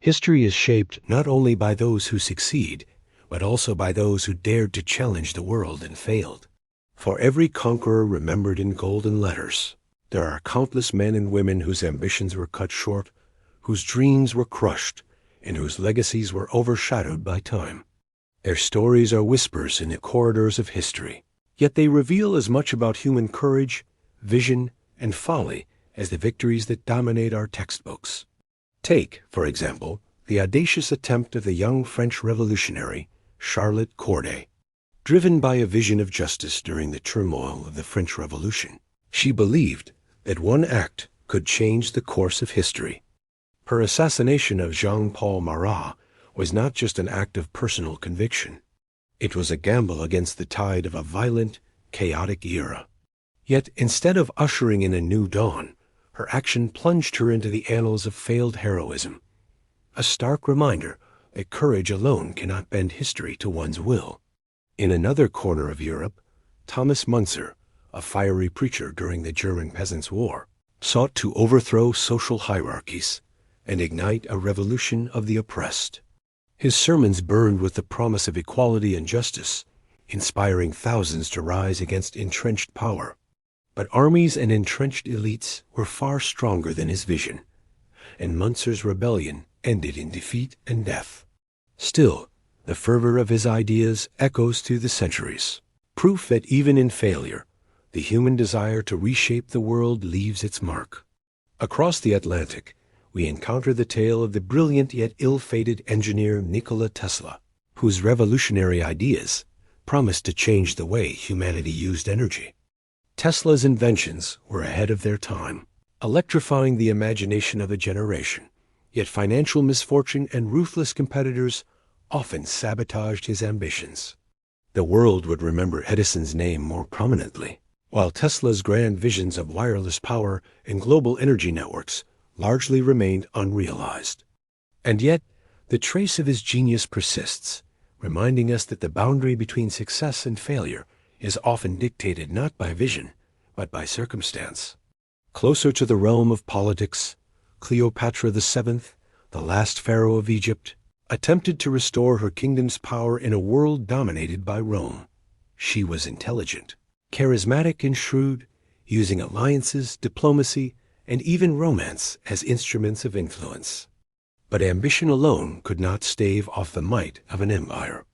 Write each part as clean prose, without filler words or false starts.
History is shaped not only by those who succeed, but also by those who dared to challenge the world and failed. For every conqueror remembered in golden letters, there are countless men and women whose ambitions were cut short, whose dreams were crushed, and whose legacies were overshadowed by time. Their stories are whispers in the corridors of history, yet they reveal as much about human courage, vision, and folly as the victories that dominate our textbooks. Take, for example, the audacious attempt of the young French revolutionary Charlotte Corday. Driven by a vision of justice during the turmoil of the French Revolution, she believed that one act could change the course of history. Her assassination of Jean-Paul Marat was not just an act of personal conviction. It was a gamble against the tide of a violent, chaotic era. Yet instead of ushering in a new dawn, her action plunged her into the annals of failed heroism, a stark reminder that courage alone cannot bend history to one's will. In another corner of Europe, Thomas Müntzer, a fiery preacher during the German Peasants' War, sought to overthrow social hierarchies and ignite a revolution of the oppressed. His sermons burned with the promise of equality and justice, inspiring thousands to rise against entrenched power. But armies and entrenched elites were far stronger than his vision, and Müntzer's rebellion ended in defeat and death. Still, the fervor of his ideas echoes through the centuries, proof that even in failure, the human desire to reshape the world leaves its mark. Across the Atlantic, we encounter the tale of the brilliant yet ill-fated engineer Nikola Tesla, whose revolutionary ideas promised to change the way humanity used energy. Tesla's inventions were ahead of their time, electrifying the imagination of a generation, yet financial misfortune and ruthless competitors often sabotaged his ambitions. The world would remember Edison's name more prominently, while Tesla's grand visions of wireless power and global energy networks largely remained unrealized. And yet, the trace of his genius persists, reminding us that the boundary between success and failure is often dictated not by vision, but by circumstance. Closer to the realm of politics, Cleopatra VII, the last pharaoh of Egypt, attempted to restore her kingdom's power in a world dominated by Rome. She was intelligent, charismatic and shrewd, using alliances, diplomacy, and even romance as instruments of influence. But ambition alone could not stave off the might of an empire.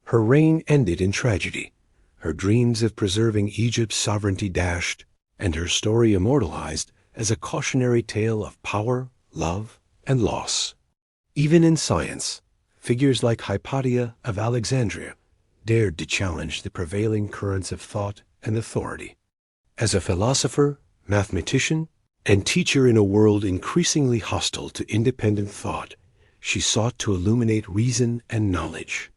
Her reign ended in tragedy, her dreams of preserving Egypt's sovereignty dashed, and her story immortalized as a cautionary tale of power, love, and loss. Even in science, figures like Hypatia of Alexandria dared to challenge the prevailing currents of thought and authority. As a philosopher, mathematician, and teacher in a world increasingly hostile to independent thought, she sought to illuminate reason and knowledge.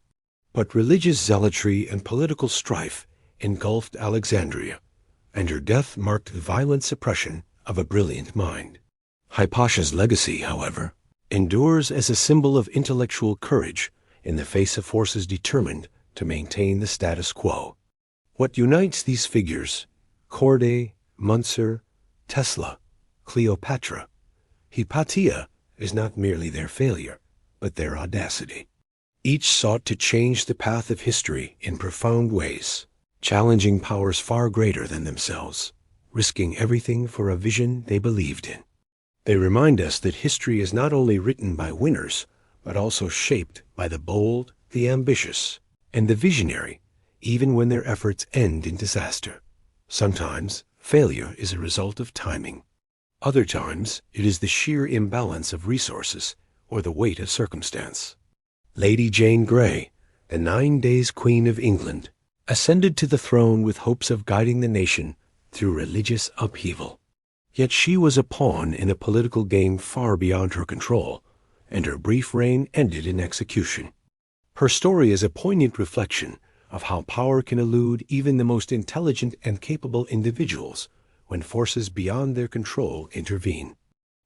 But religious zealotry and political strife engulfed Alexandria, and her death marked the violent suppression of a brilliant mind. Hypatia's legacy, however, endures as a symbol of intellectual courage in the face of forces determined to maintain the status quo. What unites these figures, Corday, Müntzer, Tesla, Cleopatra, Hypatia, is not merely their failure, but their audacity. Each sought to change the path of history in profound ways, challenging powers far greater than themselves, risking everything for a vision they believed in. They remind us that history is not only written by winners, but also shaped by the bold, the ambitious, and the visionary, even when their efforts end in disaster. Sometimes, failure is a result of timing. Other times, it is the sheer imbalance of resources or the weight of circumstance. Lady Jane Grey, the 9 Days Queen of England, ascended to the throne with hopes of guiding the nation through religious upheaval. Yet she was a pawn in a political game far beyond her control, and her brief reign ended in execution. Her story is a poignant reflection of how power can elude even the most intelligent and capable individuals when forces beyond their control intervene.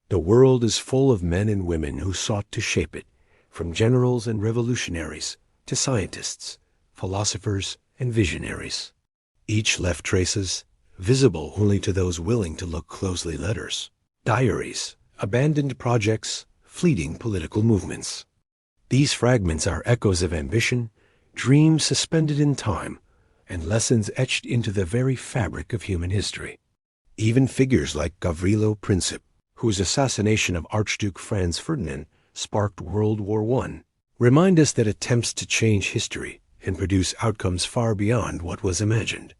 The world is full of men and women who sought to shape it, from generals and revolutionaries to scientists, philosophers, and visionaries. Each left traces, visible only to those willing to look closely. Letters, diaries, abandoned projects, fleeting political movements. These fragments are echoes of ambition, dreams suspended in time, and lessons etched into the very fabric of human history. Even figures like Gavrilo Princip, whose assassination of Archduke Franz Ferdinand sparked World War I, remind us that attempts to change history can produce outcomes far beyond what was imagined.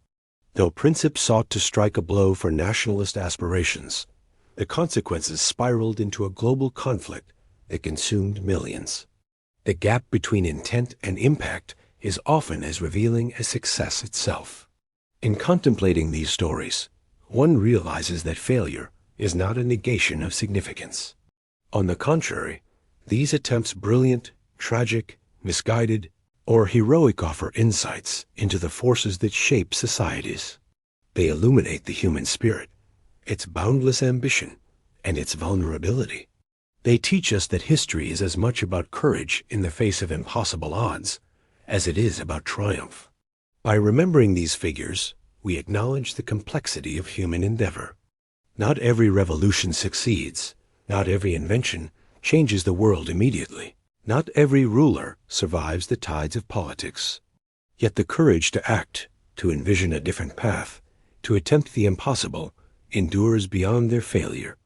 Though Princip sought to strike a blow for nationalist aspirations, the consequences spiraled into a global conflict that consumed millions. The gap between intent and impact is often as revealing as success itself. In contemplating these stories, one realizes that failure is not a negation of significance. On the contrary, these attempts, brilliant, tragic, misguided, or heroic, offer insights into the forces that shape societies. They illuminate the human spirit, its boundless ambition, and its vulnerability. They teach us that history is as much about courage in the face of impossible odds as it is about triumph. By remembering these figures, we acknowledge the complexity of human endeavor. Not every revolution succeeds. Not every invention changes the world immediately. Not every ruler survives the tides of politics. Yet the courage to act, to envision a different path, to attempt the impossible, endures beyond their failure.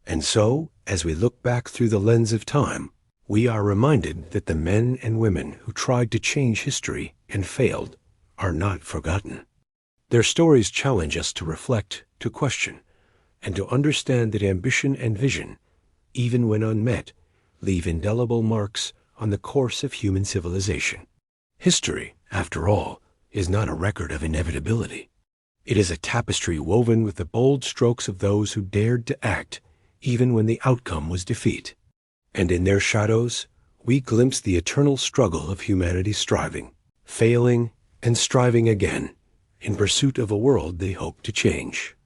And so, as we look back through the lens of time, we are reminded that the men and women who tried to change history and failed are not forgotten. Their stories challenge us to reflect, to question, and to understand that ambition and vision, even when unmet, leave indelible marks on the course of human civilization. History, after all, is not a record of inevitability. It is a tapestry woven with the bold strokes of those who dared to act even when the outcome was defeat. And in their shadows, we glimpse the eternal struggle of humanity, striving, failing, and striving again in pursuit of a world they hope to change.